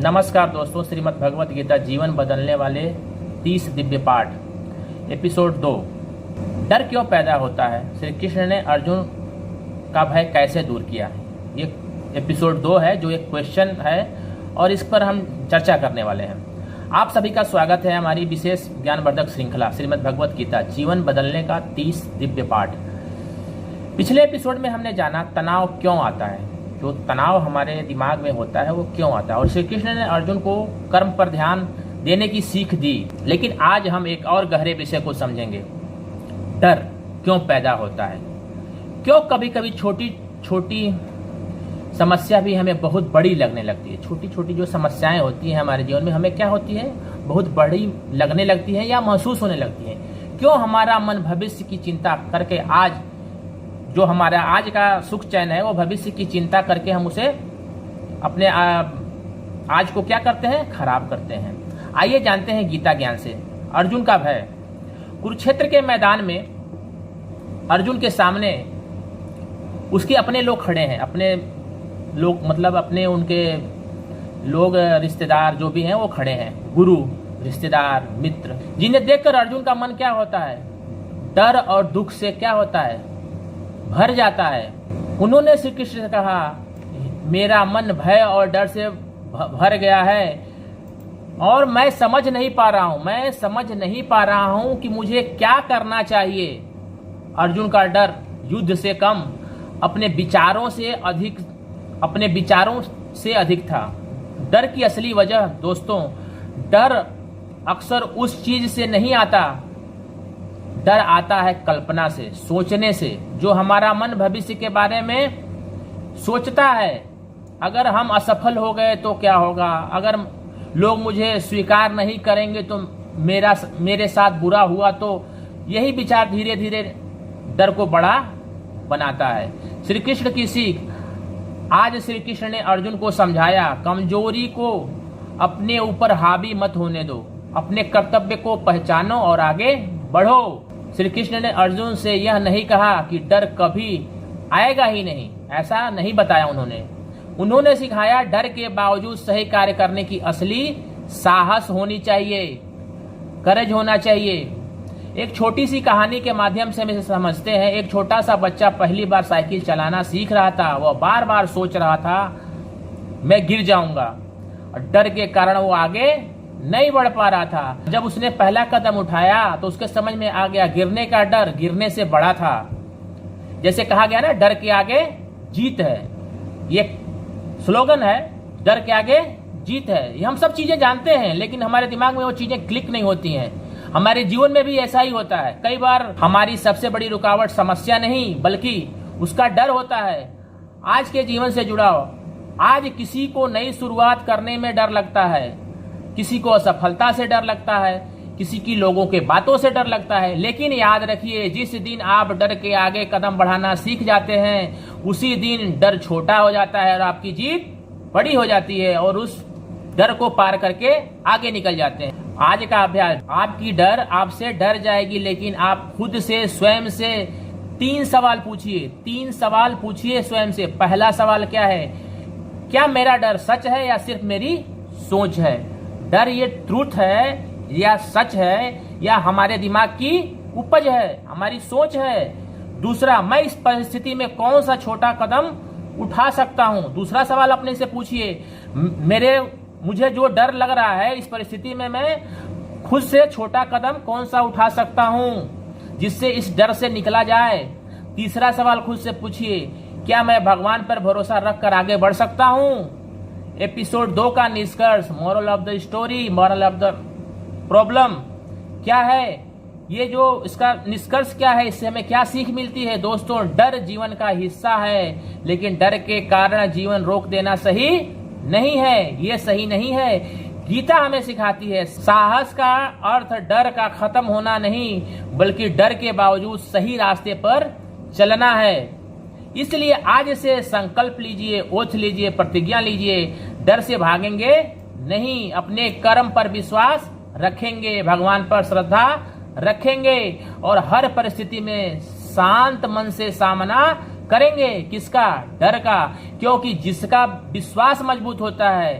नमस्कार दोस्तों, श्रीमद् भगवत गीता जीवन बदलने वाले 30 दिव्य पाठ एपिसोड 2। डर क्यों पैदा होता है, श्री कृष्ण ने अर्जुन का भय कैसे दूर किया है। ये एपिसोड 2 है जो एक क्वेश्चन है और इस पर हम चर्चा करने वाले हैं। आप सभी का स्वागत है हमारी विशेष ज्ञानवर्धक श्रृंखला श्रीमद् भगवत गीता जीवन बदलने का 30 दिव्य पाठ। पिछले एपिसोड में हमने जाना तनाव क्यों आता है, जो तनाव हमारे दिमाग में होता है वो क्यों आता है, और श्री कृष्ण ने अर्जुन को कर्म पर ध्यान देने की सीख दी। लेकिन आज हम एक और गहरे विषय को समझेंगे। डर क्यों पैदा होता है, क्यों कभी कभी छोटी छोटी समस्या भी हमें बहुत बड़ी लगने लगती है। छोटी छोटी जो समस्याएं होती हैं हमारे जीवन में, हमें क्या होती है, बहुत बड़ी लगने लगती है या महसूस होने लगती है। क्यों हमारा मन भविष्य की चिंता करके आज जो हमारा आज का सुख चैन है वो भविष्य की चिंता करके हम उसे अपने आज को क्या करते हैं, खराब करते हैं। आइए जानते हैं गीता ज्ञान से अर्जुन का भय। कुरुक्षेत्र के मैदान में अर्जुन के सामने उसके अपने लोग खड़े हैं, अपने लोग मतलब अपने उनके लोग रिश्तेदार जो भी हैं वो खड़े हैं, गुरु रिश्तेदार मित्र, जिन्हें देखकर अर्जुन का मन क्या होता है, डर और दुख से क्या होता है, भर जाता है। उन्होंने श्री कृष्ण से कहा, मेरा मन भय और डर से भर गया है और मैं समझ नहीं पा रहा हूं कि मुझे क्या करना चाहिए। अर्जुन का डर युद्ध से कम अपने विचारों से अधिक था। डर की असली वजह दोस्तों, डर अक्सर उस चीज से नहीं आता, डर आता है कल्पना से, सोचने से। जो हमारा मन भविष्य के बारे में सोचता है, अगर हम असफल हो गए तो क्या होगा, अगर लोग मुझे स्वीकार नहीं करेंगे तो मेरे साथ बुरा हुआ, तो यही विचार धीरे धीरे डर को बड़ा बनाता है। श्री कृष्ण की सीख। आज श्री कृष्ण ने अर्जुन को समझाया, कमजोरी को अपने ऊपर हावी मत होने दो, अपने कर्तव्य को पहचानो और आगे बढ़ो। श्री कृष्ण ने अर्जुन से यह नहीं कहा कि डर कभी आएगा ही नहीं, ऐसा नहीं बताया। उन्होंने सिखाया डर के बावजूद सही कार्य करने की असली साहस होनी चाहिए, करेज होना चाहिए। एक छोटी सी कहानी के माध्यम से हम इसे समझते हैं। एक छोटा सा बच्चा पहली बार साइकिल चलाना सीख रहा था। वह बार बार सोच रहा था मैं गिर जाऊंगा, और डर के कारण वो आगे नहीं बढ़ पा रहा था। जब उसने पहला कदम उठाया तो उसके समझ में आ गया, गिरने का डर गिरने से बड़ा था। जैसे कहा गया ना, डर के आगे जीत है। ये स्लोगन है, डर के आगे जीत है। ये हम सब चीजें जानते हैं, लेकिन हमारे दिमाग में वो चीजें क्लिक नहीं होती हैं। हमारे जीवन में भी ऐसा ही होता है। कई बार हमारी सबसे बड़ी रुकावट समस्या नहीं बल्कि उसका डर होता है। आज के जीवन से जुड़ाव। आज किसी को नई शुरुआत करने में डर लगता है, किसी को असफलता से डर लगता है, किसी की लोगों के बातों से डर लगता है। लेकिन याद रखिए, जिस दिन आप डर के आगे कदम बढ़ाना सीख जाते हैं, उसी दिन डर छोटा हो जाता है और आपकी जीत बड़ी हो जाती है, और उस डर को पार करके आगे निकल जाते हैं। आज का अभ्यास, आपकी डर आपसे डर जाएगी, लेकिन आप खुद से स्वयं से 3 सवाल पूछिए। 3 सवाल पूछिए स्वयं से। पहला सवाल क्या है, क्या मेरा डर सच है या सिर्फ मेरी सोच है? डर ये ट्रूथ है या सच है, या हमारे दिमाग की उपज है, हमारी सोच है? दूसरा, मैं इस परिस्थिति में कौन सा छोटा कदम उठा सकता हूं? दूसरा सवाल अपने से पूछिए, मुझे जो डर लग रहा है इस परिस्थिति में, मैं खुद से छोटा कदम कौन सा उठा सकता हूं जिससे इस डर से निकला जाए? तीसरा सवाल खुद से पूछिए, क्या मैं भगवान पर भरोसा रखकर आगे बढ़ सकता हूं? एपिसोड 2 का निष्कर्ष, moral of the story, moral of the problem क्या है, ये जो इसका निष्कर्ष क्या है, इससे हमें क्या सीख मिलती है? दोस्तों, डर जीवन का हिस्सा है, लेकिन डर के कारण जीवन रोक देना सही नहीं है। ये सही नहीं है। गीता हमें सिखाती है, साहस का अर्थ डर का खत्म होना नहीं, बल्कि डर के बावजूद सही रास्ते पर चलना है। इसलिए आज से संकल्प लीजिए, ओथ लीजिए, प्रतिज्ञा लीजिए, डर से भागेंगे नहीं, अपने कर्म पर विश्वास रखेंगे, भगवान पर श्रद्धा रखेंगे और हर परिस्थिति में शांत मन से सामना करेंगे। किसका? डर का। क्योंकि जिसका विश्वास मजबूत होता है,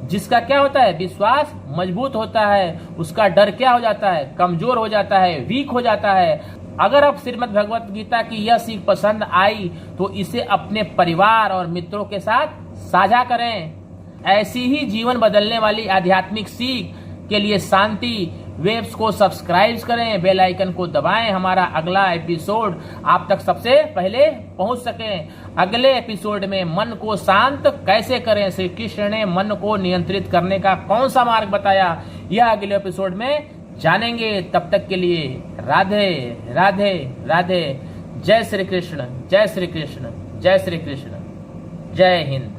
जिसका क्या होता है, विश्वास मजबूत होता है, उसका डर क्या हो जाता है, कमजोर हो जाता है, वीक हो जाता है। अगर आप श्रीमद् भगवत गीता की यह सीख पसंद आई तो इसे अपने परिवार और मित्रों के साथ साझा करें। ऐसी ही जीवन बदलने वाली आध्यात्मिक सीख के लिए शांति वेव्स को सब्सक्राइब करें, बेल आइकन को दबाएं। हमारा अगला एपिसोड आप तक सबसे पहले पहुंच सके। अगले एपिसोड में मन को शांत कैसे करें, श्री कृष्ण ने मन को नियंत्रित करने का कौन सा मार्ग बताया, यह अगले एपिसोड में जानेंगे। तब तक के लिए राधे राधे राधे। जय श्री कृष्ण, जय श्री कृष्ण, जय श्री कृष्ण, जय हिंद।